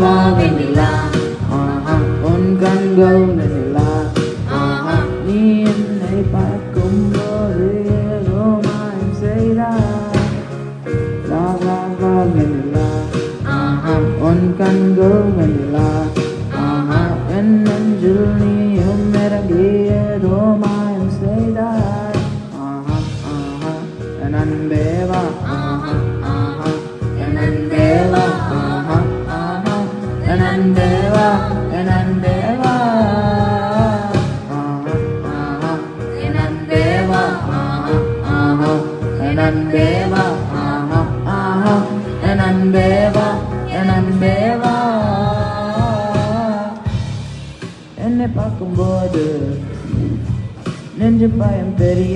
ஆமா வெண்ணிலா உன் கண்கள் வெண்ணிலா நீ என்னை பார்க்கும்போது ஏதோ மாயம் செய்தாய் வா வா வா வெண்ணிலா உன் கண்கள் வெண்ணிலா என் நெஞ்சில் நீயும் இறங்கி ஏதோ மாயம் செய்தாய் என் அன்பே வா என் அன்பே வா என் அன்பே வா என் அன்பே வா என் அன்பே வா என் அன்பே வா என் அன்பே வா என் அன்பே வா என்னை பார்க்கும்போது நெஞ்சு பயம் தெரிய